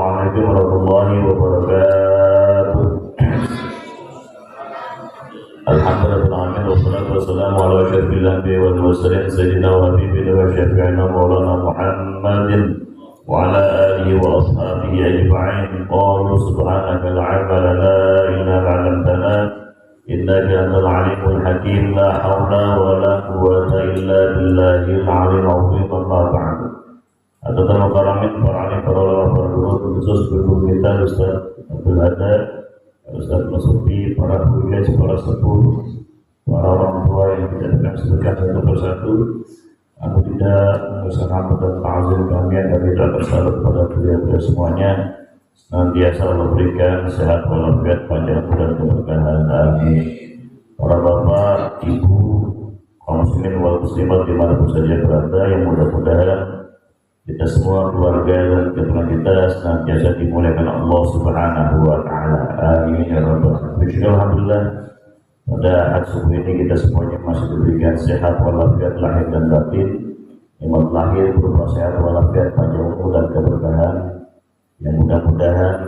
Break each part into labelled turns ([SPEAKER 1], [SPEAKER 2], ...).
[SPEAKER 1] Assalamualaikum warahmatullahi wabarakatuh. Alhamdulillah wassalatu wassalamu ala asyrafil anbiya'i wal mursalin sayyidina wa habibina wa syafi'ina maulana Muhammadin wa ala alihi wa ashabihi ajma'in. Qalu subhanaka la 'ilma lana illa ma 'allamtana innaka antal 'alimul hakim. La haula wa la quwwata illa billahil 'aliyyil 'azim. Amma ba'du. Atas karamin para alim, para ulama, para guru, khusus guru kita Ustaz Abdul Hada, Ustaz Masufi, para hujjah, para sepuh, para orang tua yang kita akan sebutkan satu persatu. Aku tidak mengusahakan dan ta'azim kami agar kita bersalut pada beliau semuanya, senantiasa Allah berikan sehat walafiat, panjang umur dan keberkahan. Amin. Para bapak, ibu, kaum muslimin wal muslimat dimanapun saja berada, yang mudah-mudahan kita semua keluarga dan keturunan kita senantiasa dimuliakan Allah Subhanahu wa Ta'ala. Amin ya rabbal alamin. Alhamdulillah, pada hari subuh ini kita semuanya masih diberikan sehat walafiat lahir dan batin. Nikmat lahir berupa sehat walafiat, panjang umur dan keberkahan. Yang mudah-mudahan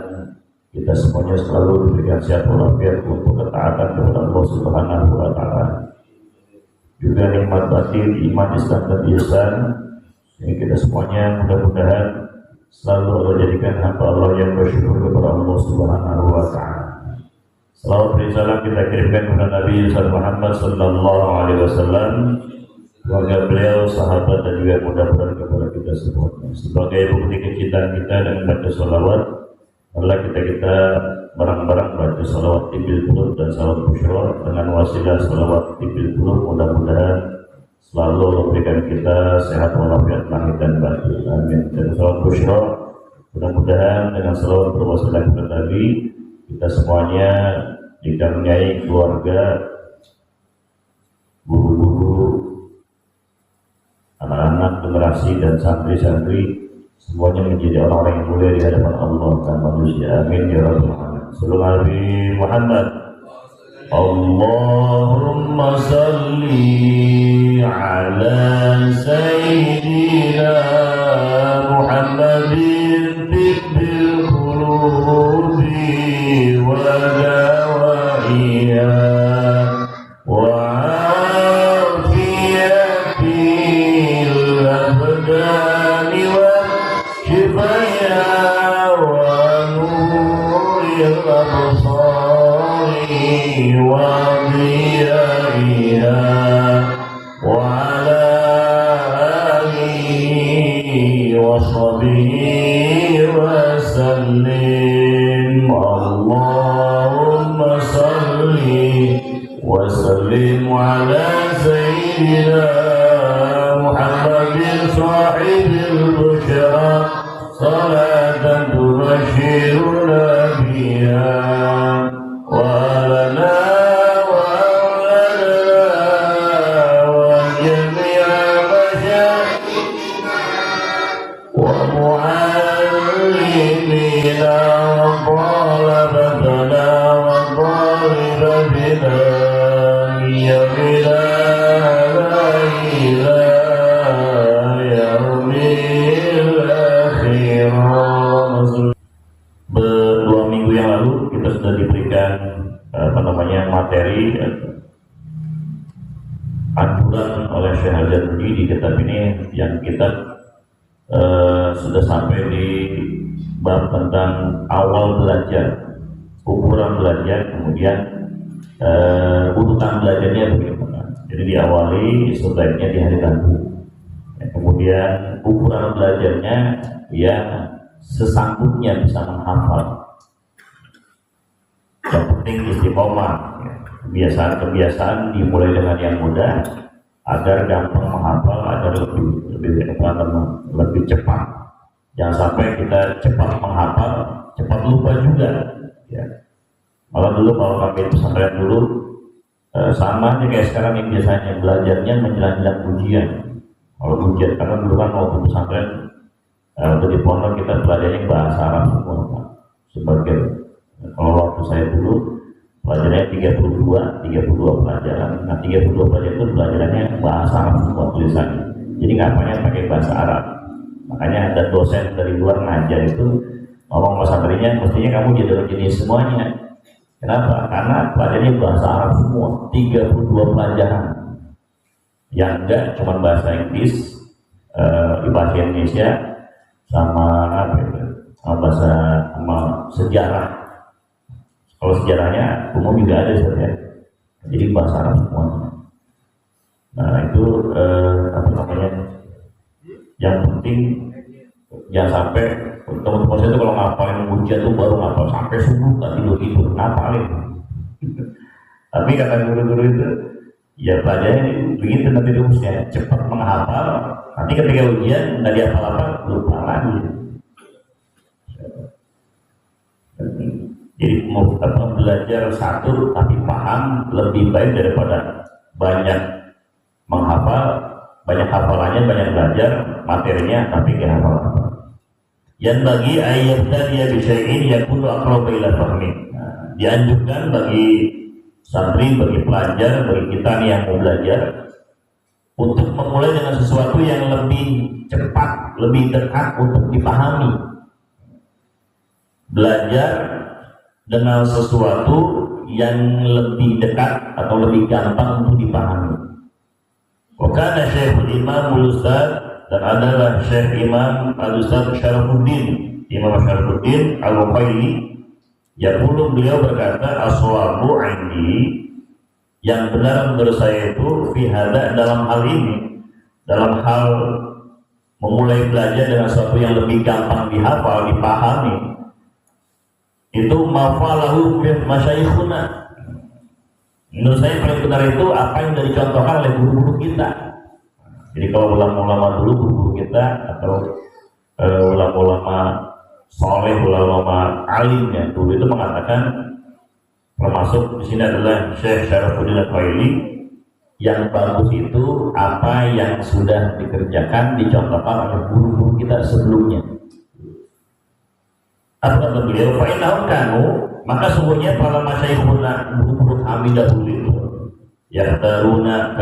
[SPEAKER 1] kita semuanya selalu diberikan sehat walafiat untuk ketaatan kepada Allah Subhanahu wa Ta'ala. Juga nikmat batin, iman, Islam dan ihsan. Ini kita semuanya mudah-mudahan selalu Allah jadikan hamba Allah yang bersyukur kepada Allah Subhanahu wa Ta'ala. Salawat dan salam kita kirimkan kepada Nabi Muhammad sallallahu alaihi wasallam, keluarga beliau, sahabat dan juga mudah-mudahan kepada kita semua. Sebagai bukti kecintaan kita dengan baca salawat, Allah kita barang-barang baca salawat tibil qulub dan salawat busyra dengan wasilah salawat tibil qulub, mudah-mudahan selalu memberikan kita sehat walafiat lahir dan batin. Amin. Dan salawat busyra, mudah-mudahan dengan salawat berwasilah kepada Nabi, kita semuanya dikaruniai keluarga, guru-guru, anak-anak, generasi dan santri-santri semuanya menjadi orang-orang yang mulia di hadapan Allah dan manusia. Amin ya rabbal alamin. Sallallahu alaihi Muhammad. Allahumma salli ala sayyidina Muhammadin tibbil qulubi wa dawaiha wa afiyatil abdani wa shifaya wa nuril absari wa ضيائها وعلى آله وصحبه وسلم. اللهم صل وسلم على سيدنا محمد صاحب البشرى صلاة تبشرنا بها ولنا ومعلمنا وطلبتنا وطالبتنا يا بلال إلى يوم الآخرة. Dua minggu yang lalu kita sudah diberikan materi anjuran oleh Syekh Al-Jadudi di kitab ini, yang kita sudah sampai di bab tentang awal belajar, ukuran belajar, kemudian urutan belajarnya bagaimana. Jadi diawali sebaiknya di hari Rabu, kemudian ukuran belajarnya ya sesanggupnya bisa menghafal. Yang penting istiqomah, kebiasaan dimulai dengan yang mudah agar gampang menghafal, agar lebih cepat. Jangan sampai kita cepat menghafal, cepat lupa juga. Ya. Malah dulu kalau kami pesantren dulu sama aja kayak sekarang yang biasanya belajarnya menjelang ujian. Kalau ujian, karena dulu kan waktu pesantren untuk di pondok kita belajarnya bahasa Arab semua. Sebagai kalau waktu saya dulu pelajarannya 32 pelajaran. Nah 32 pelajaran itu pelajarannya bahasa Arab semua tulisannya. Jadi nggak banyak pakai bahasa Arab. Makanya ada dosen dari luar ngajar itu ngomong pesantrennya mestinya kamu jadi semuanya. Kenapa? Karena pelajarannya bahasa Arab semua, 32 pelajaran. Yang enggak cuma bahasa Inggris, bahasa Indonesia, sama apa itu? Sama sejarah. Kalau sejarahnya umum juga ada saja. Jadi bahasa Arab semuanya. Nah itu apa namanya? Yang penting jangan sampai teman-teman saya itu kalau ngapalin ujian tuh baru ngapal sampai subuh tak tidur ngapalin. Tapi kata guru-guru itu ya pelajarannya begitu nanti rumusnya cepat menghafal, nanti ketika ujian nggak dihafal apa lupa lagi. Jadi mau belajar satu tapi paham lebih baik daripada banyak menghafal, banyak hafalannya, banyak belajar materinya tapi nggak hafal. Yang bagi ayat tadi bisyai'in yakunu aqraba ila fahmi. Dianjurkan bagi santri, bagi pelajar, bagi kita nih yang mau belajar untuk memulai dengan sesuatu yang lebih cepat, lebih dekat untuk dipahami. Belajar dengan sesuatu yang lebih dekat atau lebih gampang untuk dipahami. Wakana Syekhul Imam Al-Ustaz, dan adalah Syekh Imam Al-Ustaz Syarafuddin, Imam Syarafuddin Al-Ruhaili, yaqulu, beliau berkata, as-shawabu 'indi, yang benar menurut saya itu fi hadza, dalam hal ini, dalam hal memulai belajar dengan sesuatu yang lebih gampang dihafal, dipahami, itu mafalahu masyayikhuna. Menurut saya paling benar itu apa yang sudah dicontohkan oleh guru-guru kita. Jadi kalau ulama-ulama dulu, guru kita atau ulama-ulama soleh, ulama alimnya dulu itu mengatakan, termasuk di sini adalah Syekh Syarafuddin Al-Ruhaili, yang bagus itu apa yang sudah dikerjakan, dicontohkan oleh guru-guru kita sebelumnya. Apa kata beliau? Fa'inahum kanu, maka sungguhnya para masyayikhuna, guru-guru kami dahulu itu, yahtaruna,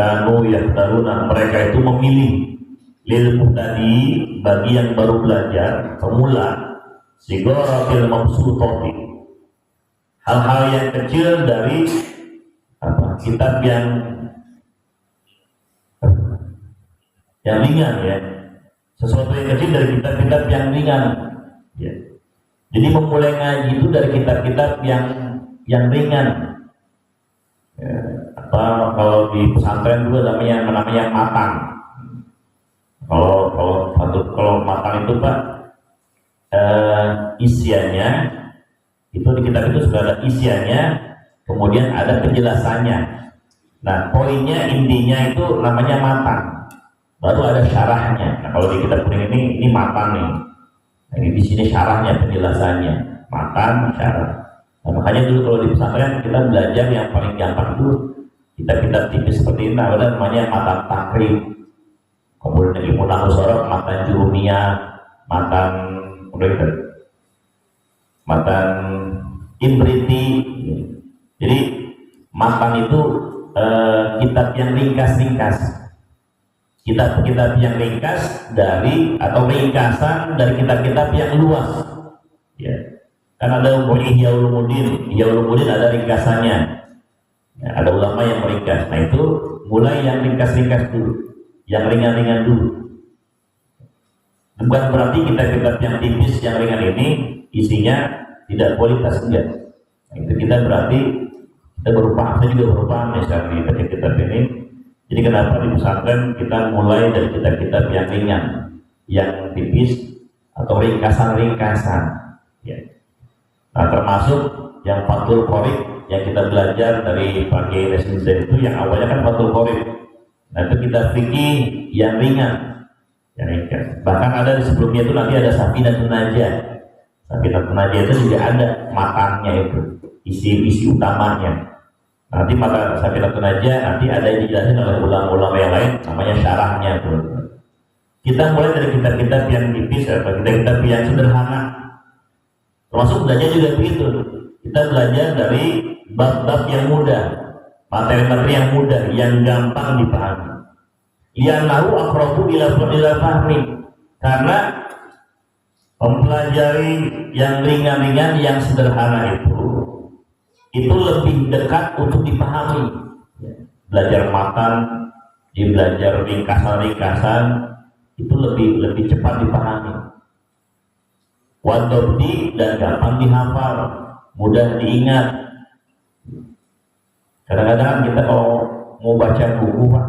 [SPEAKER 1] mereka itu memilih lil muhtadi, bagi yang baru belajar, pemula, sigaratil mabsutati, hal-hal yang kecil dari kitab yang ringan ya, sesuatu yang kecil dari kitab-kitab yang ringan ya. Jadi memulai ngaji itu dari kitab-kitab yang ringan ya. Kalau di pesantren dulu namanya matan. Kalau matan itu Pak, isiannya itu di kitab itu sudah ada isiannya, kemudian ada penjelasannya. Nah poinnya, intinya itu namanya matan, baru ada syarahnya. Nah kalau di kitab kuning ini matan nih. Nah, ini di sini syarahnya, penjelasannya, matan, syarah. Nah, makanya dulu kalau di pesantren kita belajar yang paling gampang itu kitab-kitab tipis seperti ini, ada namanya matan takrib, kemudian di Munahul Sorok, matan Jurumiyah, matan Imriti. Jadi matan itu kitab yang ringkas-ringkas, kitab-kitab yang ringkas dari, atau ringkasan dari kitab-kitab yang luas ya. Kan ada Ihya Ulumuddin ada ringkasannya ya, ada ulama yang meringkas. Nah itu mulai yang ringkas-ringkas dulu, yang ringan-ringan dulu. Bukan berarti kitab-kitab yang tipis, yang ringan ini isinya tidak kualitas, enggak. Nah, itu kita berarti kita berupaya, saya juga berupaya misalnya di kitab-kitab ini. Jadi kenapa di pesantren kita mulai dari kitab-kitab yang ringan, yang tipis atau ringkasan-ringkasan ya. Nah termasuk yang Fathul Qorib yang kita belajar dari Pak Kiai Resmiza itu, yang awalnya kan Fathul Qorib. Nah itu kita fikih yang ringan, yang ringkas. Bahkan ada di sebelumnya itu nanti ada Safinatun Najah. Safinatun Najah itu juga ada matannya, itu isi utamanya. Nanti mata Safinatun Najah nanti ada yang dijelasin oleh ulama-ulama yang lain, namanya syarahnya tuh. Kita mulai dari kitab-kitab yang tipis atau kitab-kitab yang sederhana. Termasuk belajar juga begitu. Kita belajar dari bab-bab yang mudah, materi-materi yang mudah, yang gampang dipahami. Li'annahu aqrabu ila fahmi, karena Mempelajari yang ringan-ringan, yang sederhana itu lebih dekat untuk dipahami. Belajar makan, belajar ringkasan-ringkasan itu lebih cepat dipahami. Wadobdi dan gampang dihafal, mudah diingat. Kadang-kadang kita kalau mau baca buku, Pak,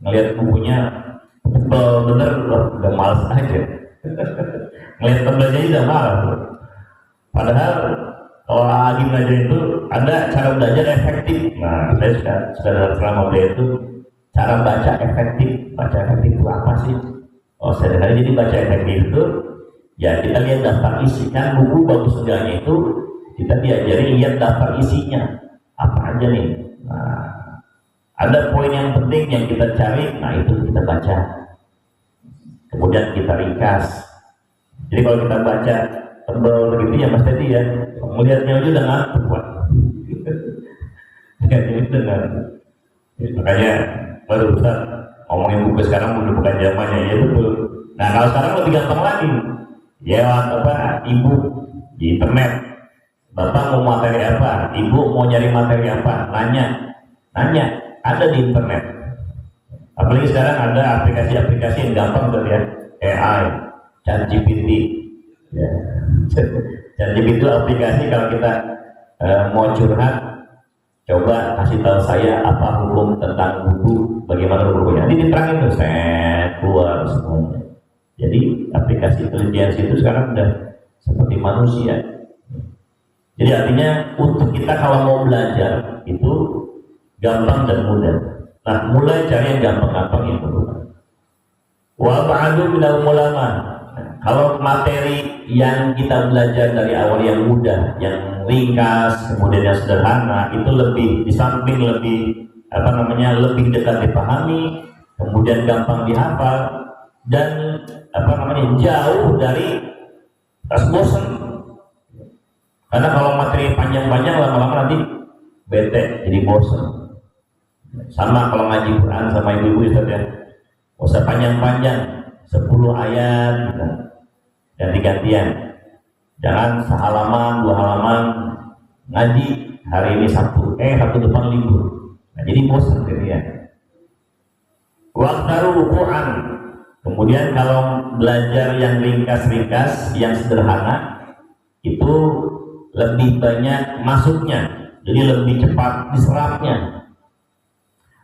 [SPEAKER 1] ngelihat bukunya tebal bener, udah males aja. Ngelihat tebelnya udah males. Padahal kalau lagi belajar itu ada cara belajar efektif. Nah, saya sudah selama belajar itu cara baca efektif. Baca efektif itu apa sih? Oh, sederhana. Jadi baca efektif itu ya kita lihat daftar isi, kan buku bagus enggaknya itu kita diajari lihat daftar isinya apa aja nih. Nah, ada poin yang penting yang kita cari, nah itu kita baca. Kemudian kita ringkas. Jadi kalau kita baca tebal begitu ya Mas Teti ya, melihatnya aja udah ngantuk, Pak. Makanya baru Ustaz ngomongin buku sekarang udah bukan zamannya, ya betul. Nah kalau sekarang lebih gampang lagi. Ya apa, ibu di internet, bapak mau materi apa, ibu mau nyari materi apa, nanya, ada di internet. Apalagi sekarang ada aplikasi-aplikasi yang gampang tuh ya, AI, ChatGPT. Ya. ChatGPT itu aplikasi kalau kita mau curhat, coba kasih tahu saya apa hukum tentang wudu, bagaimana hukumnya. Nanti diterangin tuh, set keluar semuanya. Jadi aplikasi intelijensi itu sekarang udah seperti manusia. Jadi artinya untuk kita kalau mau belajar itu gampang dan mudah. Nah, mulai cari yang gampang-gampang yang mudah. Wa ba'du minal ulama. Kalau materi yang kita belajar dari awal yang mudah, yang ringkas, kemudian yang sederhana, itu lebih di samping lebih lebih dekat dipahami, kemudian gampang dihafal, dan jauh dari rasa bosan. Karena kalau materi panjang-panjang lama-lama nanti bete, jadi bosan. Sama kalau ngaji Quran sama ibu-ibu Ustaz ya, usah panjang-panjang, 10 ayat gitu. Ganti-gantian. Jangan sehalaman, 2 halaman ngaji hari ini Sabtu depan libur. Nah, jadi bosan gitu ya. Waqtaru Quran. Kemudian kalau belajar yang ringkas-ringkas, yang sederhana, itu lebih banyak masuknya, jadi lebih cepat diserapnya.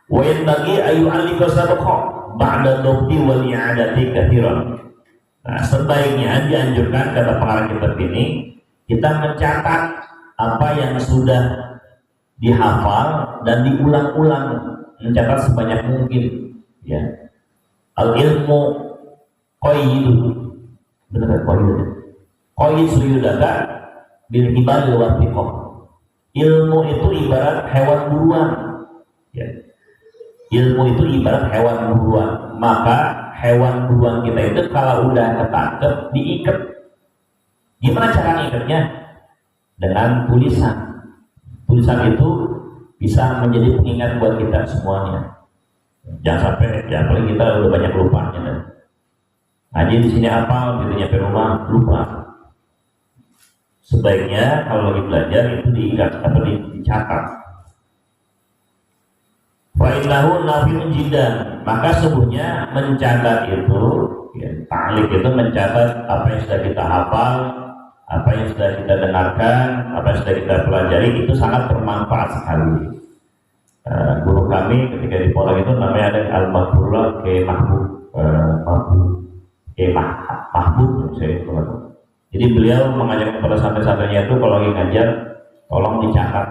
[SPEAKER 1] Wa yanbaghi ayu alika sabqa ba'da dhabti wal i'adati katsiran. Nah, sebaiknya dianjurkan kata pengarang kitab ini kita mencatat apa yang sudah dihafal dan diulang-ulang, mencatat sebanyak mungkin, ya. Al-ilmu qayyidu, benar qayyid. Qayyid suyudaka bil ibal wa thiqah. Ilmu itu ibarat hewan buruan. Ya. Ilmu itu ibarat hewan buruan. Maka hewan buruan kita itu kalau udah ketangkep diikat. Gimana cara ngikatnya? Dengan tulisan. Tulisan itu bisa menjadi pengingat buat kita semuanya. Jangan sampai, ya apalagi kita udah banyak lupanya kan. Ngaji di sini apa, gitu nyampe rumah lupa. Sebaiknya kalau lagi belajar itu diingat atau dicatat. Fa'innahu nafi'un jiddan, maka sesungguhnya mencatat itu, ya, ta'liq itu mencatat apa yang sudah kita hafal, apa yang sudah kita dengarkan, apa yang sudah kita pelajari, itu sangat bermanfaat sekali. Guru kami ketika di Polong itu namanya ada Al-Mahfurullah K. Mahbub, saya lupa. Jadi beliau mengajarkan kepada santri-santrinya itu kalau lagi ngajar, tolong dicatat.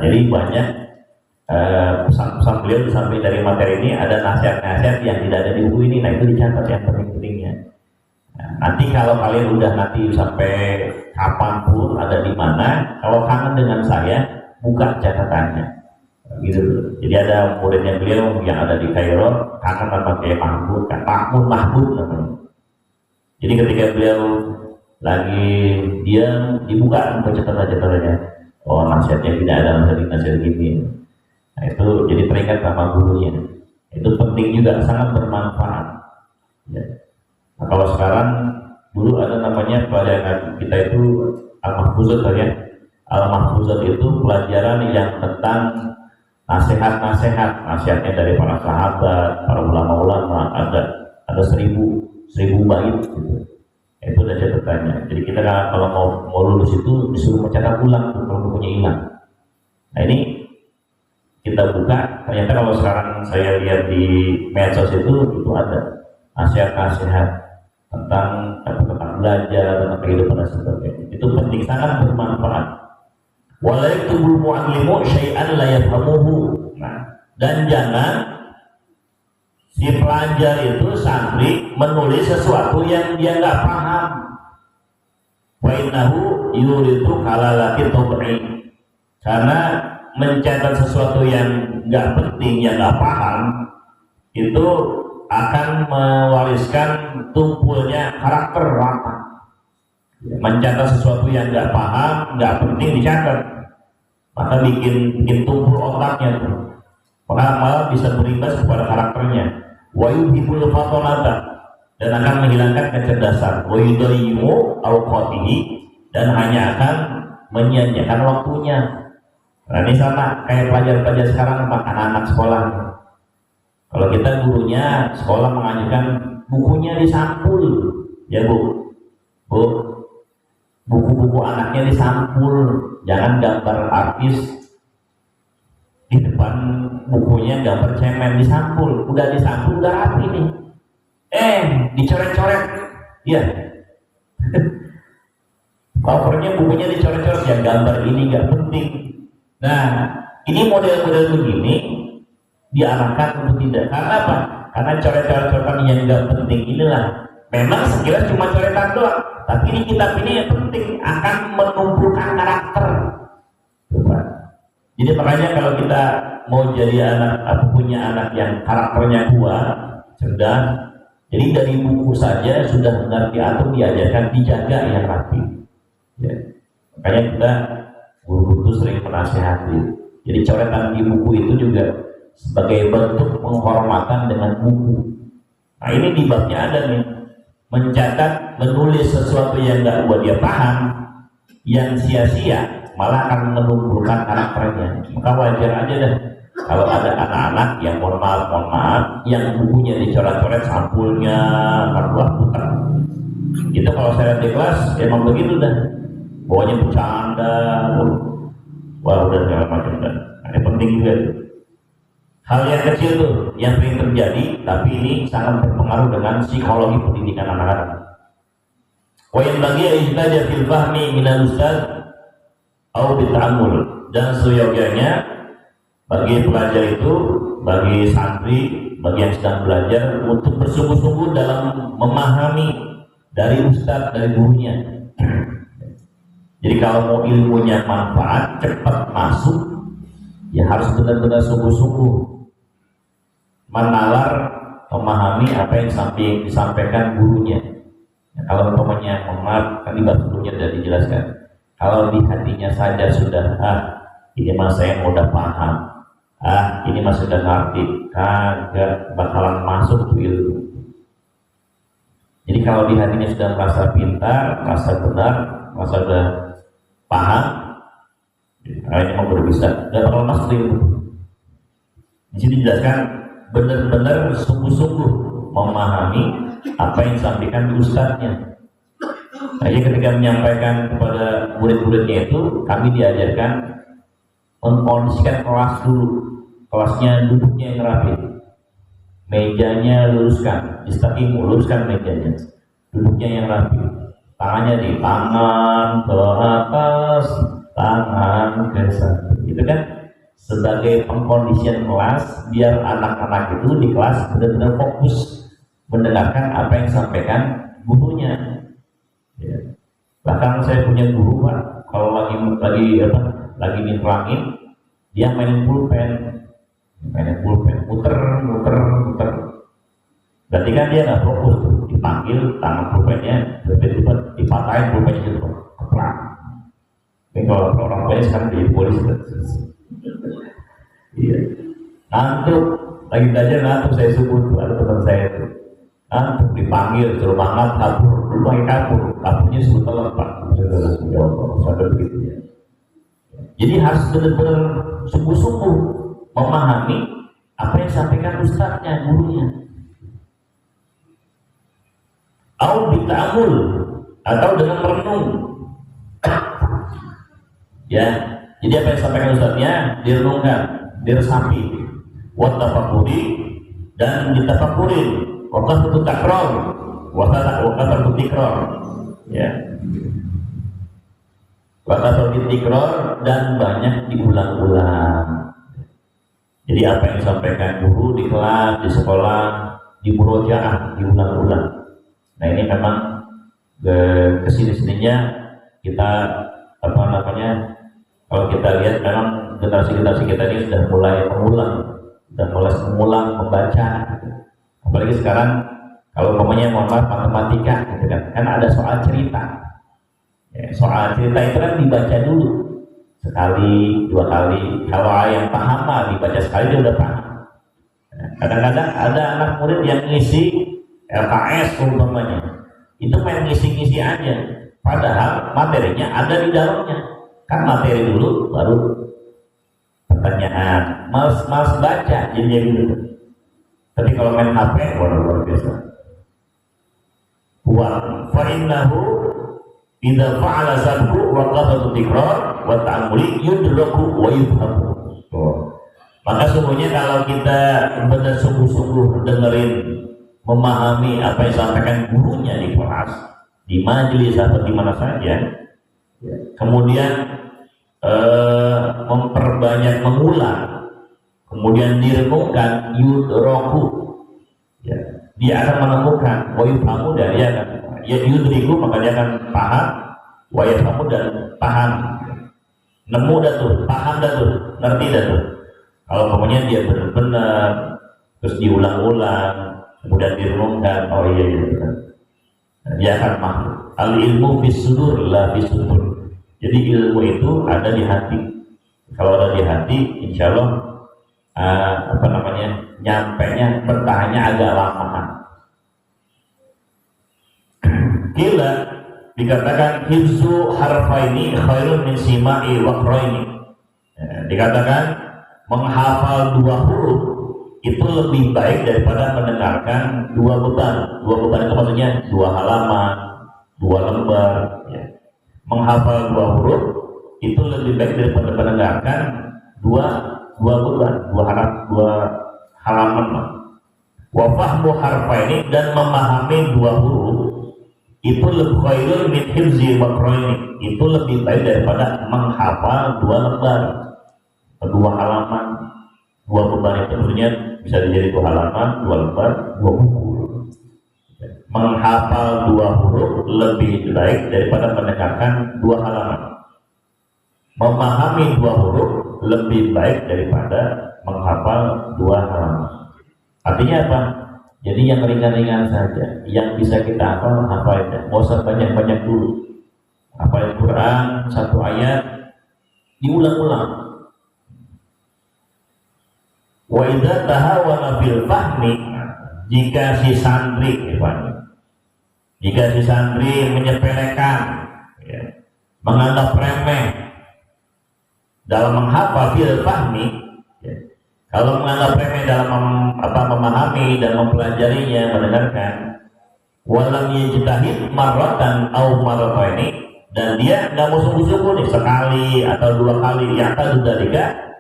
[SPEAKER 1] Jadi banyak pesan-pesan beliau di samping dari materi ini ada nasihat-nasihat yang tidak ada di buku ini. Nah itu dicatat yang penting-pentingnya. Nah, nanti kalau kalian udah nanti sampai kapanpun ada di mana, kalau kangen dengan saya, buka catatannya, gitu. Jadi ada muridnya beliau yang ada di Kairo, kangen sama kayak Mahmud namanya. Jadi ketika beliau lagi diam, dibuka catatannya. Oh, nasihatnya tidak ada nasihat gini. Nah, itu jadi teringat sama gurunya. Itu penting juga, sangat bermanfaat. Ya. Nah, kalau sekarang dulu ada namanya pelajaran kita itu Al-Mahfuzat ya. Al-Mahfuzat itu pelajaran yang tentang nasihatnya dari para sahabat, para ulama-ulama, ada seribu bait gitu. Itu ada catatannya. Jadi kita kalau mau lulus itu disuruh mencetak ulang tuh kalau bukunya hilang. Nah ini kita buka, ternyata kalau sekarang saya lihat di medsos itu ada nasihat tentang belajar, tentang kehidupan dan sebagainya. Itu penting, sangat bermanfaat. Wala yaktubul mu'allimu syai'an la yafhamuhu. Nah, dan jangan si pelajar itu santri menulis sesuatu yang dia nggak paham. Wa innahu yuridu kalalati tabi'i. Karena mencatat sesuatu yang nggak penting, yang nggak paham, itu akan mewariskan tumpulnya karakter rata. Mencatat sesuatu yang nggak paham, nggak penting dicatat, maka bikin tumpul otaknya tuh. Maka malah bisa berimbas kepada karakternya. Wa yuhibul fatonata, dan akan menghilangkan kecerdasan. Wa yudayyimu awqatihi, dan hanya akan menyia-nyiakan waktunya. Nah ini sama kayak pelajar-pelajar sekarang, anak-anak sekolah. Kalau kita gurunya sekolah mengajarkan bukunya disampul, ya bu, buku-buku anaknya disampul, jangan gambar artis di depan bukunya, gambar cemen disampul, udah disampul udah rapi nih, dicoret-coret, ya. Covernya bukunya dicoret-coret, ya gambar ini nggak penting. Nah, ini model-model begini diarahkan untuk tidak. Karena apa? Karena coret-coretan yang nggak penting inilah memang sekilas cuma coretan doang, tapi ini kitab ini yang penting akan menumbuhkan karakter. Jadi makanya kalau kita mau jadi anak atau punya anak yang karakternya kuat, cerdas, jadi dari buku saja sudah benar diatur, diajarkan, dijaga yang rapi. Ya. Makanya kita guru itu sering menasihati. Jadi coretan di buku itu juga sebagai bentuk penghormatan dengan buku. Nah ini di babnya ada nih, mencatat, menulis sesuatu yang nggak buat dia paham, yang sia-sia, malah akan menumbuhkan karakternya. Maka wajar aja deh kalau ada anak-anak yang mohon maaf, yang bukunya dicoret-coret sampulnya, kartu putar. Itu kalau saya lihat di kelas emang begitu dah. Pokoknya bercanda, wah udah segala macam dah. Nah, yang penting juga itu. Hal yang kecil tuh yang sering terjadi, tapi ini sangat berpengaruh dengan psikologi pendidikan anak-anak. Wa yang bagi ihtijar fil fahmi minal ustaz au bita'ammul, dan seyogyanya bagi pelajar itu, bagi santri, bagi yang sedang belajar untuk bersungguh-sungguh dalam memahami dari ustaz, dari gurunya. Jadi kalau mau ilmunya manfaat, cepat masuk, ya harus benar-benar sungguh-sungguh menalar, memahami apa yang disampaikan gurunya. Ya, kalau umpamanya maaf, kan di bab sebelumnya sudah dijelaskan. Kalau di hatinya saja sudah, ini mas saya udah paham, ini mas sudah ngerti, kagak bakalan masuk tuh ilmu. Jadi kalau di hatinya sudah merasa pintar, merasa benar, merasa sudah paham, ini mau berbisa, dan bakal masuk ilmu. Di sini dijelaskan benar-benar sungguh-sungguh memahami apa yang disampaikan ustadznya. Nah, ketika menyampaikan kepada murid-muridnya itu, kami diajarkan mengkondisikan kelas dulu, kelasnya duduknya yang rapi, mejanya luruskan, istiqim, luruskan mejanya, duduknya yang rapi, tangannya di tangan ke atas, tangan ke samping. Itu kan sebagai pengkondisian kelas biar anak-anak itu di kelas benar-benar fokus mendengarkan apa yang disampaikan gurunya. Ya. Bahkan saya punya guru Pak, kalau lagi diterangin, dia mainin pulpen, muter. Berarti kan dia nggak fokus tuh, dipanggil tangan pulpennya, tiba-tiba dipatahin pulpennya gitu, keplak. Ini kalau orang tuanya sekarang jadi polisi, iya. Ngantuk, lagi belajar ngantuk, saya subuh tuh, ada teman saya tuh, dipanggil suruh makan kabur, dulu pakai kaburnya suruh telepon Pak, sampai begitu ya. Jadi harus benar-benar sungguh-sungguh memahami apa yang disampaikan ustadznya, gurunya. Au bita'amul, atau dengan merenung. Ya, jadi apa yang disampaikan ustadznya direnungkan, diresapi, wa tafakuri, dan ditafakurin. Waktu itu takror, waktu itu tikror, ya. Waktu itu tikror dan banyak diulang-ulang. Jadi apa yang disampaikan guru di kelas, di sekolah, di murojaah, diulang-ulang. Nah ini memang kesini-sininya kita kalau kita lihat memang generasi kita ini sudah mulai mengulang, membaca. Apalagi sekarang kalau umpamanya matematika gitu kan ada soal cerita ya, soal cerita itu kan dibaca dulu sekali, dua kali. Kalau yang paham mah dibaca sekali dia udah paham. Kadang-kadang ada anak murid yang ngisi LKS umpamanya, itu main ngisi-ngisi aja, padahal materinya ada di dalamnya. Kan materi dulu baru pertanyaan, males baca jadi gitu. Tapi kalau main HP, luar biasa. Wa fa'innahu idza fa'ala sabku wa qadatu tikrar wa ta'amuli yudraku wa yufhamu. Maka sungguhnya kalau kita benar sungguh-sungguh dengerin, memahami apa yang disampaikan gurunya di kelas, di majelis atau di mana saja, kemudian memperbanyak mengulang, kemudian direnungkan, yudroku, ya, dia akan menemukan, wayufamu, dan dia akan yudriku, maka dia akan paham, wayufamu, dan paham, nemu dah tuh, paham dah tuh, ngerti dah tuh. Kalau kemudian dia benar-benar terus diulang-ulang, kemudian direnungkan, oh iya kan, dia akan paham. Al ilmu fis sudur la fis sudur. Jadi ilmu itu ada di hati. Kalau ada di hati, insya Allah nyampainya, bertahannya agak lama. Kila dikatakan hifzu harfaini khairun min sima'i waqraini. Dikatakan menghafal dua huruf itu lebih baik daripada mendengarkan dua beban. Dua beban itu maksudnya dua halaman, dua lembar. Ya. Menghafal dua huruf itu lebih baik daripada mendengarkan dua beban, dua halaman. Wa fahmu harfaini, dan memahami dua huruf itu lebih khairun min hifzi waqraini, itu lebih baik daripada menghafal dua lembar, dua halaman. Dua beban itu maksudnya bisa jadi dua halaman, dua lembar, dua buku. Menghafal dua huruf lebih baik daripada mendengarkan dua halaman. Memahami dua huruf lebih baik daripada menghafal dua halaman. Artinya apa? Jadi yang ringan-ringan saja, yang bisa kita hafal aja. Mau usah banyak-banyak dulu. Hafal Quran satu ayat diulang-ulang. Wa idza tahawana fil fahmi, jika si santri menyepelekan, ya, menganggap remeh dalam menghafal fil fahmi, ya, kalau menganggap remeh dalam memahami dan mempelajarinya, mendengarkan, walam yajtahid marratan aw marrataini, dan dia nggak mau sungguh-sungguh nih sekali atau dua kali, yang tadudalika,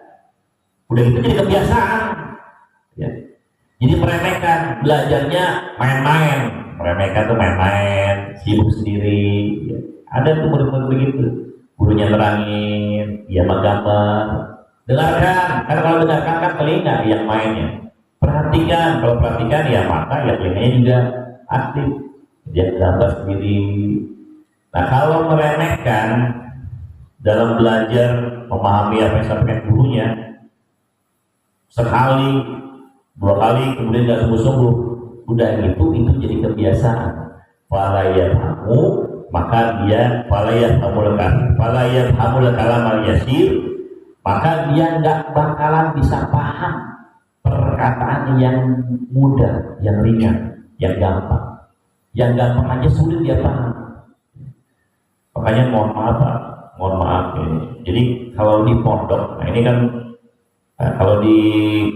[SPEAKER 1] udah gitu jadi kebiasaan, ya. Jadi meremehkan, belajarnya main-main, meremehkan tuh main-main, sibuk sendiri, ya. Ada tuh murid-murid begitu, gurunya terangin, dia menggambar, dengarkan, karena kalau dengarkan kan telinga yang mainnya, perhatikan, kalau perhatikan ya mata, ya telinganya juga aktif, dia gambar sendiri. Nah kalau meremehkan dalam belajar, memahami apa yang disampaikan gurunya, sekali, dua kali, kemudian nggak sungguh-sungguh, udah itu jadi kebiasaan. Falayathamu, maka dia falayathamul kalam al-yasir, maka dia nggak bakalan bisa paham perkataan yang mudah, yang ringan. yang gampang. Yang gampang aja sulit dia paham. Makanya mohon maaf Pak, mohon maaf ini. Jadi kalau di pondok, nah ini kan kalau di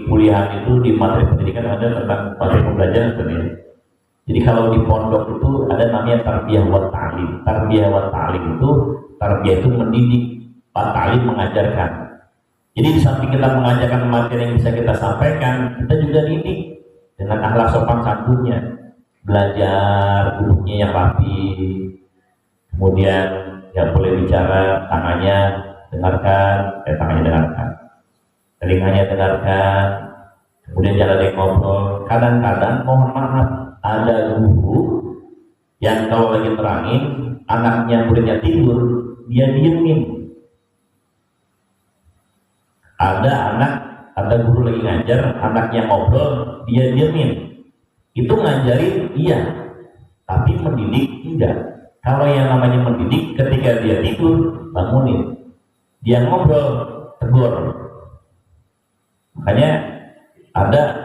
[SPEAKER 1] kuliah itu di materi pendidikan ada tentang materi pembelajaran sebenarnya. Jadi kalau di pondok itu ada namanya tarbiyah wa ta'lim. Tarbiyah wa ta'lim itu tarbiyah itu mendidik, wa ta'lim mengajarkan. Jadi di samping kita mengajarkan materi yang bisa kita sampaikan, kita juga didik dengan akhlak sopan santunnya, belajar duduknya yang rapi, kemudian nggak boleh bicara, tangannya dengarkan, tangannya dengarkan, telinganya dengarkan, kemudian jangan ada yang ngobrol. Kadang-kadang mohon maaf, ada guru yang kalau lagi terangin, anaknya muridnya tidur, dia diemin. Ada guru lagi ngajar, anaknya ngobrol, dia diemin. Itu ngajarin iya, tapi mendidik tidak. Kalau yang namanya mendidik, ketika dia tidur, bangunin. Dia ngobrol, tegur. Makanya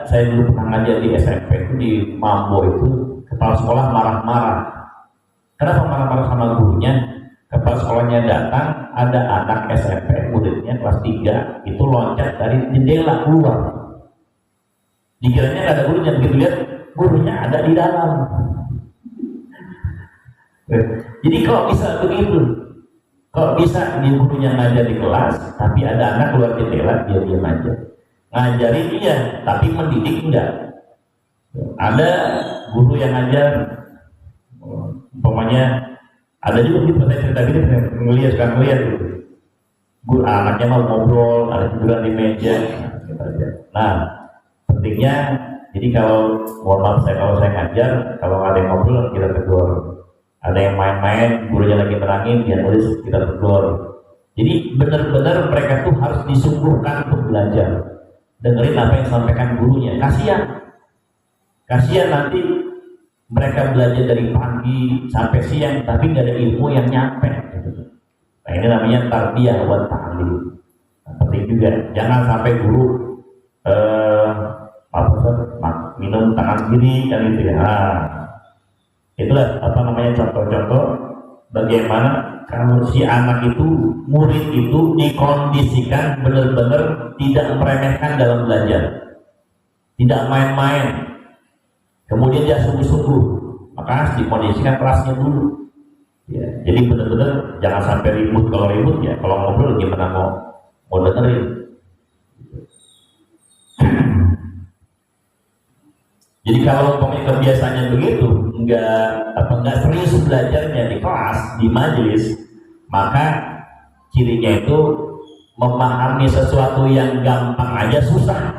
[SPEAKER 1] saya dulu pernah ngajar di SMP itu di Mambo itu, kepala sekolah marah-marah. Kenapa marah-marah sama gurunya? Kepala sekolahnya datang, ada anak SMP muridnya kelas 3 itu loncat dari jendela keluar. Dikiranya nggak ada gurunya, begitu lihat gurunya ada di dalam. Jadi kalau bisa begitu, kalau bisa di gurunya ngajar di kelas, tapi ada anak keluar jendela, dia diam aja. Ngajarin iya, tapi mendidik enggak. Ada guru yang ngajar, umpamanya ada juga di saya cerita gini, sekarang ngeliat gitu. Guru anaknya mau ngobrol, ada tiduran di meja. Nah, pentingnya, jadi kalau mohon maaf kalau saya ngajar, kalau ada yang ngobrol kita tegur. Ada yang main-main, gurunya lagi terangin, dia nulis, kita tegur. Jadi benar-benar mereka tuh harus disungguhkan untuk belajar. Dengerin apa yang disampaikan gurunya. Kasihan nanti mereka belajar dari pagi sampai siang tapi nggak ada ilmu yang nyampe. Nah ini namanya tarbiyah wa ta'lim. Penting juga, jangan sampai guru minum tangan kiri kan gitu ya. Nah, itulah contoh-contoh bagaimana kalau si anak itu, murid itu dikondisikan benar-benar tidak meremehkan dalam belajar, tidak main-main. Kemudian dia sungguh-sungguh, maka harus dikondisikan kelasnya dulu. Ya, jadi benar-benar jangan sampai ribut. Kalau ribut ya, kalau ngobrol gimana mau dengerin. Jadi kalau kebiasaannya begitu, nggak serius belajarnya di kelas, di majelis, maka cirinya itu memahami sesuatu yang gampang aja susah.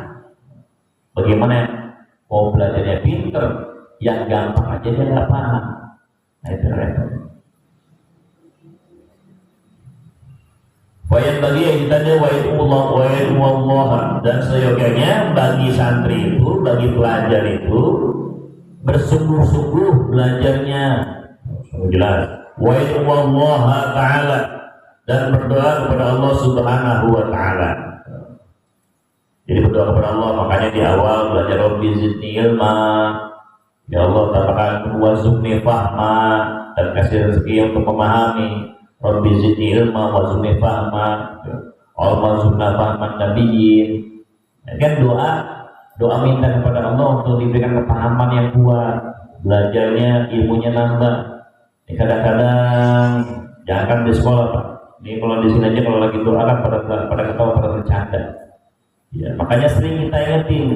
[SPEAKER 1] Bagaimana mau belajarnya pinter, yang gampang aja dia nggak paham. Nah itu repot. Wayat bagi yang ditanya wa'idullah dan seyogyanya bagi santri itu, bagi pelajar itu bersungguh-sungguh belajarnya. Jelas. Wa'idullah ta'ala dan berdoa kepada Allah Subhanahu wa ta'ala. Jadi berdoa kepada Allah, makanya di awal belajar Rabbi zidni ilma, ya Allah tambahkan warzuqni fahma, dan kasih rezeki untuk memahami. Rabbi zidni ilma warzuqni fahma, Allah warzuqna fahman nabiyyin. Kan doa minta kepada Allah untuk diberikan kepahaman yang kuat, belajarnya ilmunya nambah. Kadang-kadang jangan di sekolah Pak, ini kalau di sini aja kalau lagi doa kan pada ketawa, pada bercanda. Ya, makanya sering kita ingetin,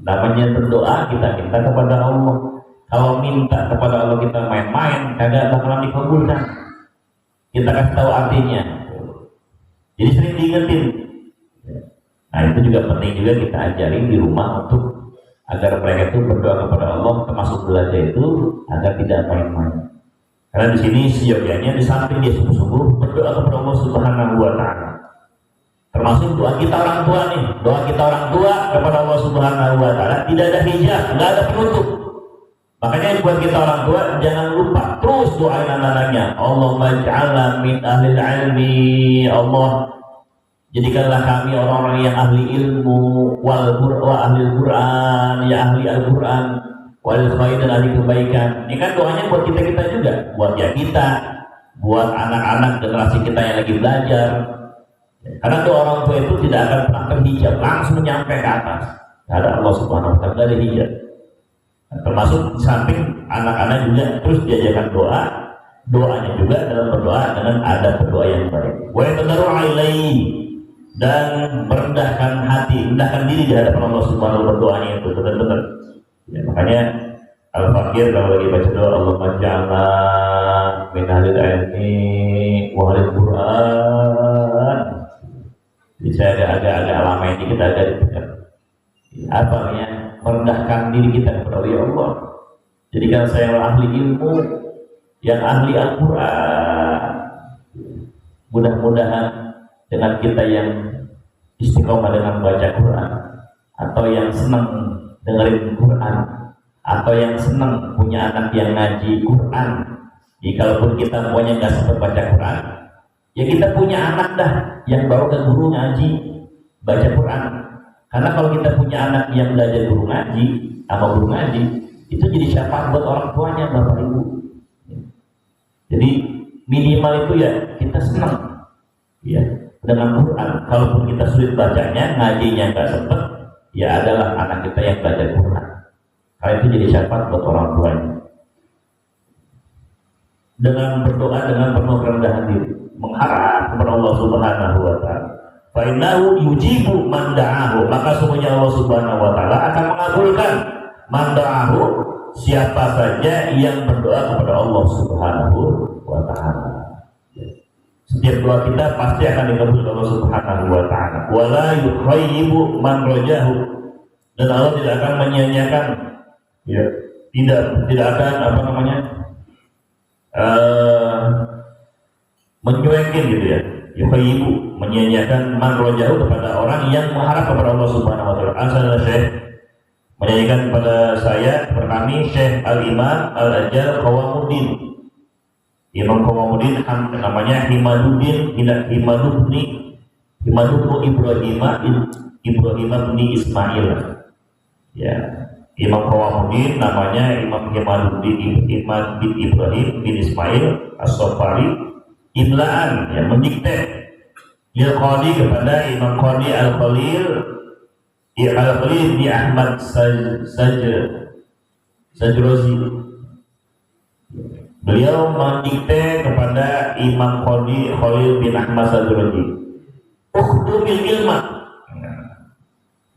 [SPEAKER 1] namanya berdoa kita minta kepada Allah. Kalau minta kepada Allah kita main-main, kagak bakalan dikabulkan. Kita kasih tahu artinya. Jadi sering diingetin. Nah itu juga penting juga kita ajarin di rumah untuk agar mereka itu berdoa kepada Allah, termasuk belajar itu agar tidak main-main. Karena di sini seyogyanya di samping dia sungguh-sungguh berdoa kepada Allah Subhanahu wa ta'ala. Termasuk doa kita orang tua nih, doa kita orang tua kepada Allah Subhanahu wa ta'ala tidak ada hijab, tidak ada penutup. Makanya buat kita orang tua jangan lupa terus doain anak-anaknya. Allahumma ij'alna min ahli ilmi, Allah jadikanlah kami orang-orang yang ahli ilmu, wa ahli Al-Quran, ya ahli Al-Quran, wal khair dan ahli kebaikan. Ini kan doanya buat kita juga, buat ya kita, buat anak-anak generasi kita yang lagi belajar. Karena doa orang tua itu tidak akan pernah terhijab, langsung nyampe ke atas. Ada Allah Subhanahu wa taala, ada hijab. Termasuk di samping anak-anak juga terus diajarkan doanya juga dalam berdoa dengan adab berdoa yang baik. Wa yatadarru ilaihi, dan merendahkan hati, merendahkan diri di hadapan Allah Subhanahu wa taala, berdoanya itu benar-benar. Ya, makanya Al-Fakir kalau lagi baca doa, Allahumma ja'alna min ahlil ilmi wa ahlil Qur'an. Jadi saya agak lama ini kita agak apa ya, merendahkan diri kita kepada Allah. Jadi kalau saya ahli ilmu, yang ahli Al-Quran, mudah-mudahan dengan kita yang istiqomah dengan baca Quran, atau yang senang dengerin Quran, atau yang senang punya anak yang ngaji Quran. Jadi kalaupun kita semuanya nggak sempat baca Quran, ya kita punya anak dah yang bawa ke guru ngaji baca Quran. Karena kalau kita punya anak yang belajar guru ngaji sama guru ngaji, itu jadi syafaat buat orang tuanya, bapak ibu. Jadi minimal itu ya kita senang ya dengan Quran. Kalaupun kita sulit bacanya, ngajinya nggak sempet, ya adalah anak kita yang belajar Quran. Karena itu jadi syafaat buat orang tuanya. Dengan berdoa dengan penuh kerendahan diri, mengharap kepada Allah Subhanahu wa taala. Fa innahu yujibu man da'ahu, maka sungguhnya Allah Subhanahu wa taala akan mengabulkan man da'ahu, siapa saja yang berdoa kepada Allah Subhanahu wa taala. Setiap doa kita pasti akan dikabul oleh Allah Subhanahu wa taala. Wala yukhayyibu man rajahu, dan Allah tidak akan menyia-nyiakan, ya, tidak akan menyuekin gitu ya. Yukhayyibu, menyia-nyiakan man rajahu, kepada orang yang mengharap kepada Allah Subhanahu wa taala. Asal Syekh menyanyikan kepada saya, kepada kami, Syekh Al-Imam Al-Ajal Qawamuddin, Imam Qawamuddin namanya Himaduddin Ibrahim bin Ismail. Ya, Imam Qawamuddin namanya Imam Himaduddin bin Ibrahim bin Ismail As-Sofari. Imlaan, ya, mendikte lil qadi, kepada Imam Qadi Al-Khalil bin Ahmad Sajrozi. Beliau mendikte kepada Imam Qadi Khalil bin Ahmad Sajrozi, ukhdumil ilma,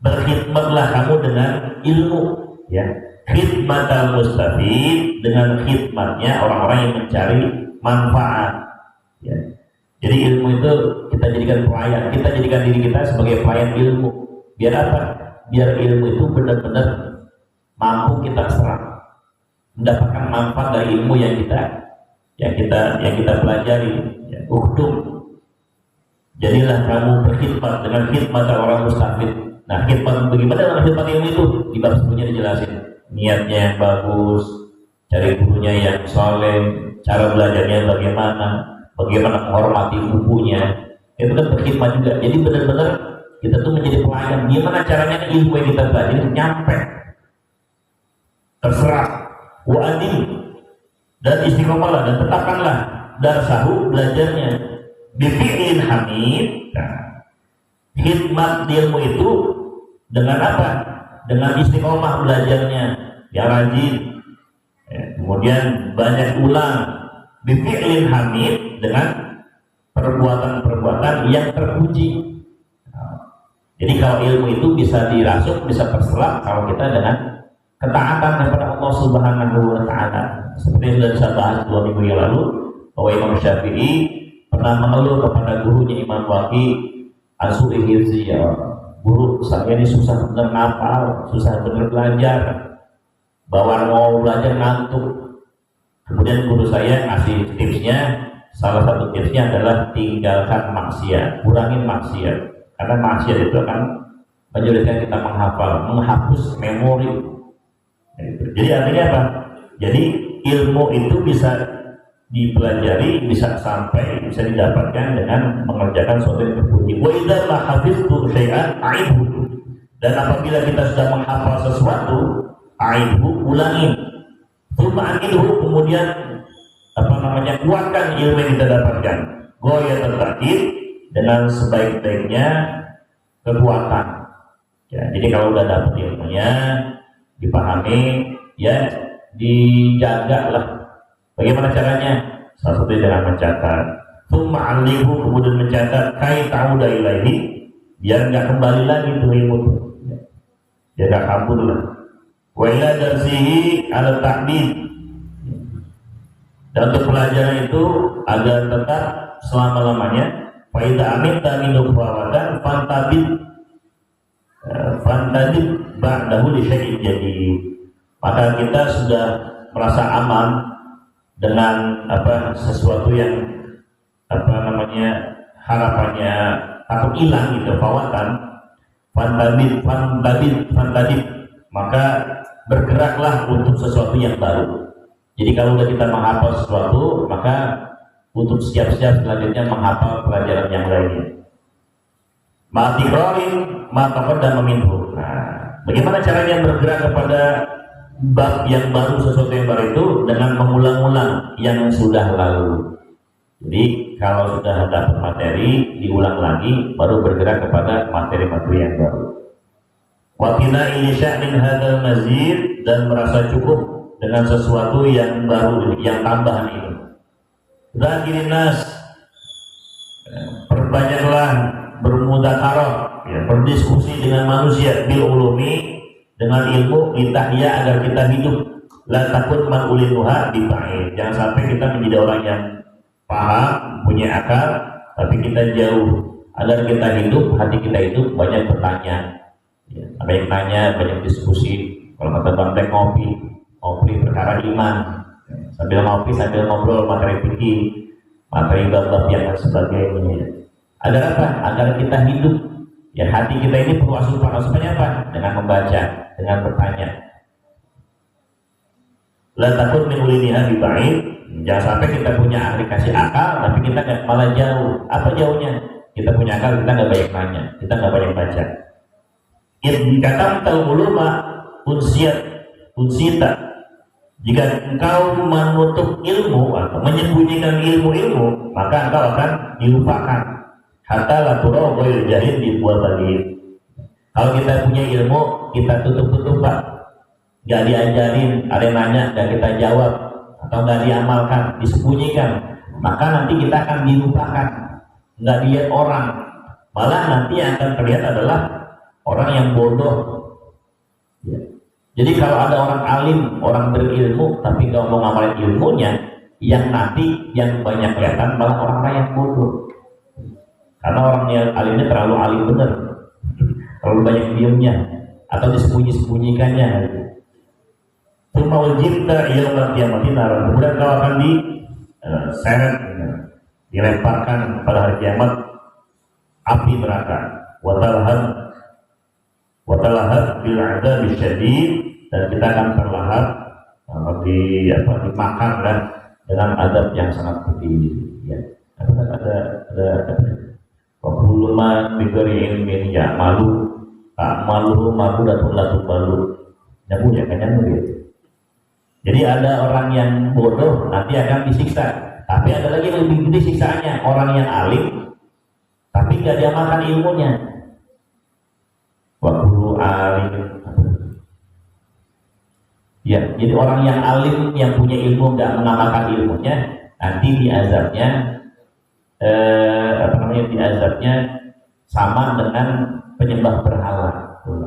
[SPEAKER 1] berkhidmatlah kamu dengan ilmu, ya, khidmatal mustafid, dengan khidmatnya orang-orang yang mencari manfaat. Ya. Jadi ilmu itu kita jadikan pelayan, kita jadikan diri kita sebagai pelayan ilmu. Biar apa? Biar ilmu itu benar-benar mampu kita serap, mendapatkan manfaat dari ilmu yang kita pelajari. Ya. Ukhdum, jadilah kamu berkhidmat dengan khidmat orang mustafid. Nah, khidmat bagaimana dalam khidmat ilmu itu? Di bab sebelumnya dijelasin. Niatnya yang bagus, cari gurunya yang soleh, cara belajarnya bagaimana menghormati bukunya, itu kan berkhidmat juga. Jadi benar-benar kita tuh menjadi pelayan. Gimana caranya ilmu yang kita belajar nyampe, terserah, wa'adil, dan istiqomalah, dan tetapkanlah darsahu, belajarnya bifi'in hamid. Nah, khidmat ilmu itu dengan apa? Dengan istiqomah belajarnya yang rajin, ya, kemudian banyak ulang, bifi'in hamid, dengan perbuatan-perbuatan yang terpuji. Jadi kalau ilmu itu bisa dirasuk, bisa terserap kalau kita dengan ketaatan kepada Allah Subhanahu wa taala. Seperti yang sudah saya bahas 2 minggu yang lalu, bahwa Imam Syafi'i pernah mengeluh kepada gurunya Imam Waqi, As-Su'i Hifzi, ya guru, saya ini susah bener ngapal, susah bener belajar, bawaan mau belajar ngantuk. Kemudian guru saya ngasih tipsnya, salah satu tipsnya adalah tinggalkan maksiat, kurangin maksiat, karena maksiat itu akan menyulitkan kita menghapus memori. Jadi artinya apa? Jadi ilmu itu bisa dipelajari, bisa didapatkan dengan mengerjakan sesuatu yang terpuji. Wa idza hafiztu syai'an a'idhu, dan apabila kita sudah menghafal sesuatu, Aidhu, ulangin. Tsumma anilhu, kemudian kuatkan ilmu yang kita dapatkan. Goya tertakir dengan sebaik-baiknya kekuatan. Ya, jadi kalau udah dapat ilmunya, dipahami, ya dijaga lah. Bagaimana caranya? Salah satunya dengan mencatat. Tsumma anilhu, kemudian mencatat. Kai ta'uda ilaihi, biar nggak kembali lagi tuh ilmu. Biar nggak kabur lah. Wa ila darsihi ala ta'did, dan untuk pelajaran itu agar tetap selama-lamanya. Fa idza aminta min fawatan fantadib ba'dahu li syai'in jadid. Maka kita sudah merasa aman dengan sesuatu yang harapannya takut hilang gitu, fawatan. Fantadib, maka bergeraklah untuk sesuatu yang baru. Jadi kalau sudah kita menghafal sesuatu, maka untuk siap-siap selanjutnya menghafal pelajaran yang lainnya. Ma'tiqrarin ma'taqaddama minhu. Nah, bagaimana caranya bergerak kepada bab yang baru, sesuatu yang baru itu? Dengan mengulang-ulang yang sudah lalu. Jadi kalau sudah dapat materi, diulang lagi, baru bergerak kepada materi-materi yang baru. Wa qina'i sya'nin hadzal mazid, dan merasa cukup dengan sesuatu yang baru, yang tambahan ini. Zakirin nas, perbanyaklah bermudzakarah, ya, berdiskusi dengan manusia, bil ulumi, dengan ilmu, litahya, agar kita hidup. La takun man ulinuha biba'id, jangan sampai kita menjadi orang yang paham, punya akal, tapi kita jauh. Agar kita hidup, hati kita itu banyak bertanya, ya, banyak tanya, banyak diskusi. Kalau kata Bang Tek, ngopi perkara iman, sambil ngopi sambil ngobrol materi fikih, materi bab-bab yang sebagainya. Agar apa? Agar kita hidup. Ya, hati kita ini perlu asupan-asupannya apa? Dengan membaca, dengan bertanya. La takut min uliniha biba'id, jangan sampai kita punya aplikasi akal, tapi kita malah jauh. Apa jauhnya? Kita punya akal, kita nggak banyak nanya, kita nggak banyak baca. Dikatakan uluma unsita, jika engkau menutup ilmu atau menyembunyikan ilmu, maka engkau akan dilupakan. Hatta la turau ghairil jahil dibuat lagi. Kalau kita punya ilmu, kita tutup Pak. Nggak diajarin, ada yang nanya dan kita jawab, atau nggak diamalkan, disembunyikan, maka nanti kita akan dilupakan, nggak dilihat orang. Malah nanti yang akan terlihat adalah orang yang bodoh. Ya. Jadi kalau ada orang alim, orang berilmu, tapi nggak mau ngamalin ilmunya, yang nanti yang banyak kelihatan malah orang yang bodoh. Karena orang yang alimnya terlalu alim benar, terlalu banyak diamnya atau disembunyikannya. Tsumma wajibta yaumil qiyamati nar, kemudian kau akan diseret, dilemparkan pada hari kiamat api neraka. Watalahab bil adzab syadid, dan kita akan terlahap dimakan dengan adab yang sangat pedih. Ya. Ada Wabuluman bigari ilmin ya malu, tak malu datun balu, nyambung ya kan nyambung gitu. Jadi ada orang yang bodoh nanti akan disiksa, tapi ada lagi yang lebih gede siksaannya, orang yang alim tapi nggak diamalkan ilmunya. Wabulu alim, ya, jadi orang yang alim yang punya ilmu nggak mengamalkan ilmunya, nanti diazabnya diazabnya sama dengan penyembah berhala.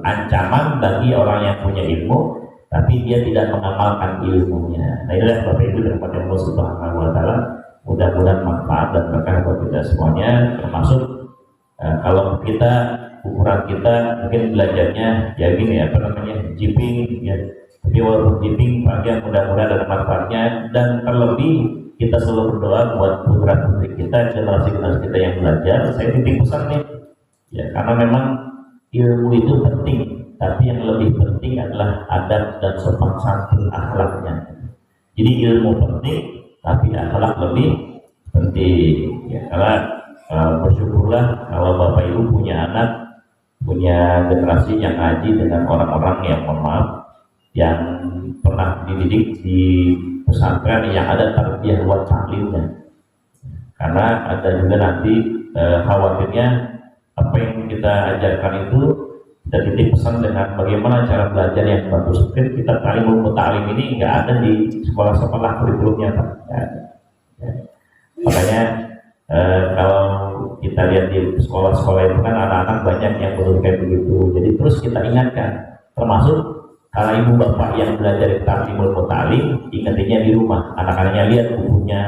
[SPEAKER 1] Ancaman bagi orang yang punya ilmu tapi dia tidak mengamalkan ilmunya. Nah, inilah Bapak Ibu dan Allah Subhanahu wa taala, mudah-mudahan manfaat dan berkah buat kita semuanya, termasuk kalau kita ukuran kita mungkin belajarnya ya gini jipping ya. Tapi walaupun jipping bagian mudah-mudahan ada manfaatnya, dan terlebih kita selalu berdoa buat putra-putri kita, generasi-generasi kita yang belajar. Saya titip pesan nih, ya, karena memang ilmu itu penting, tapi yang lebih penting adalah adab dan sopan santun akhlaknya. Jadi ilmu penting, tapi akhlak lebih penting. Ya, karena bersyukurlah kalau Bapak Ibu punya anak, punya generasi yang ngaji dengan orang-orang yang mohon maaf yang pernah dididik di pesantren yang ada tarbiyah wa ta'limnya, karena ada juga nanti khawatirnya apa yang kita ajarkan itu kita titip pesan dengan bagaimana cara belajar yang bagus. Mungkin kita ta'limul muta'alim ini nggak ada di sekolah-sekolah kurikulumnya, Pak. Ya. Makanya kalau kita lihat di sekolah-sekolah itu kan anak-anak banyak yang belum kayak begitu. Jadi terus kita ingatkan, termasuk kalau ibu bapak yang belajar di ta'limul muta'alim, ingatinnya di rumah, anak-anaknya lihat bukunya,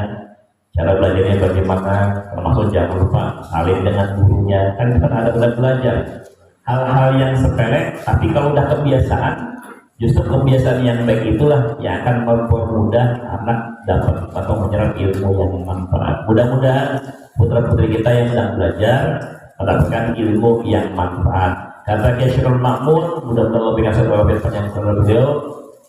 [SPEAKER 1] cara belajarnya bagaimana, termasuk jangan lupa saling dengan gurunya, kan ada belajar hal-hal yang sepele, tapi kalau udah kebiasaan, justru kebiasaan yang baik itulah yang akan mempermudah anak dapat atau menyerap ilmu yang manfaat. Mudah-mudahan putra-putri kita yang sedang belajar mendapatkan ilmu yang manfaat. Kata Syaikhul Ma'mun, mudah-mudahan Allah berikan sebuah yang kepada beliau,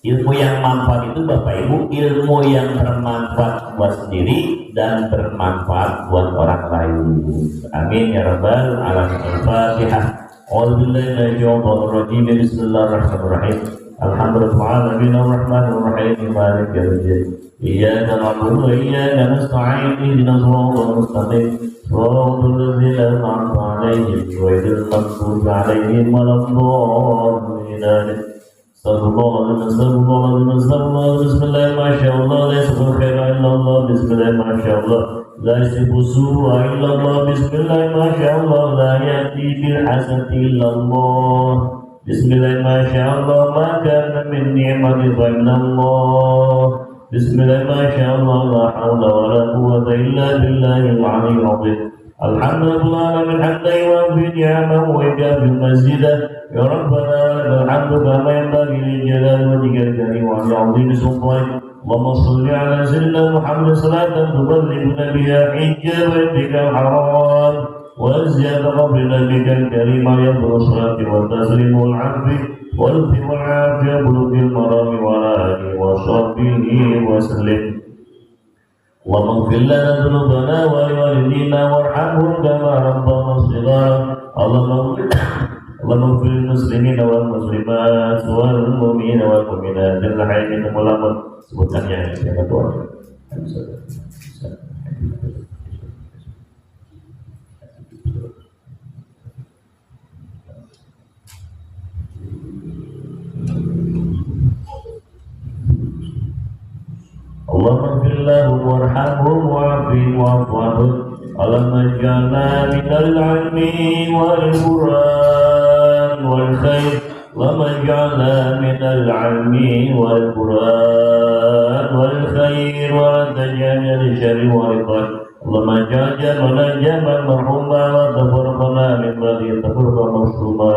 [SPEAKER 1] ilmu yang manfaat itu Bapak Ibu, ilmu yang bermanfaat buat sendiri dan bermanfaat buat orang lain. Amin ya rabbal alamin. Al-Fatihah. Bismillahirrahmanirrahim. Alhamdulillahirabbil alamin maliki yaumiddin. Iyyaka na'budu wa iyyaka nasta'in. Ihdinas siratal mustaqim. Siratal ladzina an'amta 'alaihim ghairil maghdubi 'alaihim waladdallin. Bismillah, masyaallah, la yasbul khaira illallah, bismillah, masyaallah, la yasbul su'a illallah, bismillah, masyaallah, la yati bil hasanati illallah, bismillah, masyaallah, ma kana min ni'matin fa minallah, bismillah, masyaallah, la hawla wa la quwwata illa billahil 'aliyyil 'azim. Alhamdulillah min hamdai wa bi ni'amahu wa bi masjidah. Ya Rabbana alhamdu kama yanbaghi li jalali wajhikal karim wa li 'azimi sultanik. Allahumma shalli ala sayyidina Muhammad salatan tuballighuna biha hijja baitikal haram wa ziyada qabri nabiyikal karim ya salati wa taslim wal 'afwi wal fi wal 'afiyah bulughil marami wa ala alihi wa sahbihi wa sallim. Allahumma ighfir lana dhunubana wa li walidina warhamhum kama rabbana shighara. اللهم اغفر للمسلمين والمسلمات والمؤمنين والمؤمنات الحي منهم والاموات. Sebutkan yang siapa doa. Allahumma ighfir lahum warhamhum wa'afihim wa'fu anhum. Allahumma ij'alna minal 'ilmi wal Qur'an wal khair. Allahumma ij'alna minal 'ilmi wal Qur'an wal khair wa la taj'alna li syarri wal iqab. Allahumma ij'al jam'ana jam'an marhuma wa tafarraqna min ba'di tafarruqan maghsuma.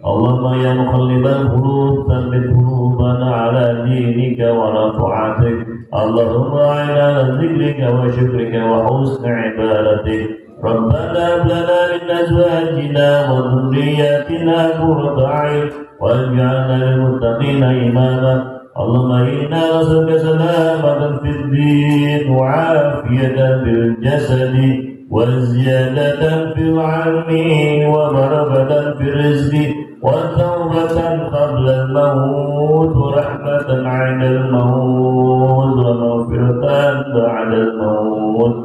[SPEAKER 1] Allahumma ya muqallibal qulub tsabbit qulubana 'ala dinika wa ala ta'atik. Allahumma a'inna 'ala dzikrika wa syukrika wa husni ibadatik. Rabbana hab lana min azwajina wa dhurriyyatina qurrata a'yun waj'alna lil muttaqina imama. Allahumma inna nas'aluka salamatan fid din wa 'afiyatan fil jasadi wa ziyadatan fil 'ilmi wa barakatan fil rizqi وتوبة قبل الموت ورحمة عند الموت ومغفرة بعد الموت.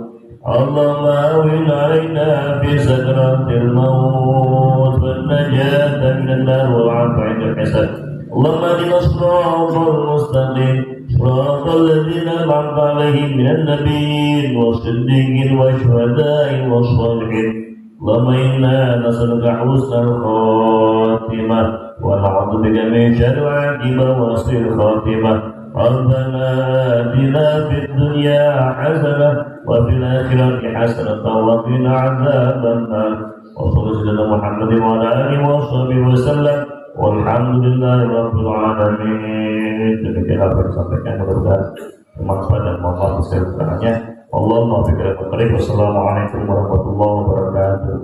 [SPEAKER 1] اللهم أهون علينا في سكرات الموت والنجاة من النار والعفو عند الحساب. اللهم اهدنا الصراط المستقيم صراط الذين أنعمت عليهم من النبيين والصديقين والشهداء والصالحين. اللهم إنا نسألك حسن الخاتمة ونعوذ بك من شر العاقبة وسوء الخاتمة. ربنا آتنا في الدنيا حسنة وفي الآخرة حسنة وقنا عذاب النار. وصلى سيدنا محمد وعلى آله وصحبه وسلم والحمد لله رب العالمين. Demikian apa yang disampaikan, mudah-mudahan bermanfaat dan manfaat sesuai keterangannya. Allahumma fikir. Wassalamualaikum warahmatullahi wabarakatuh.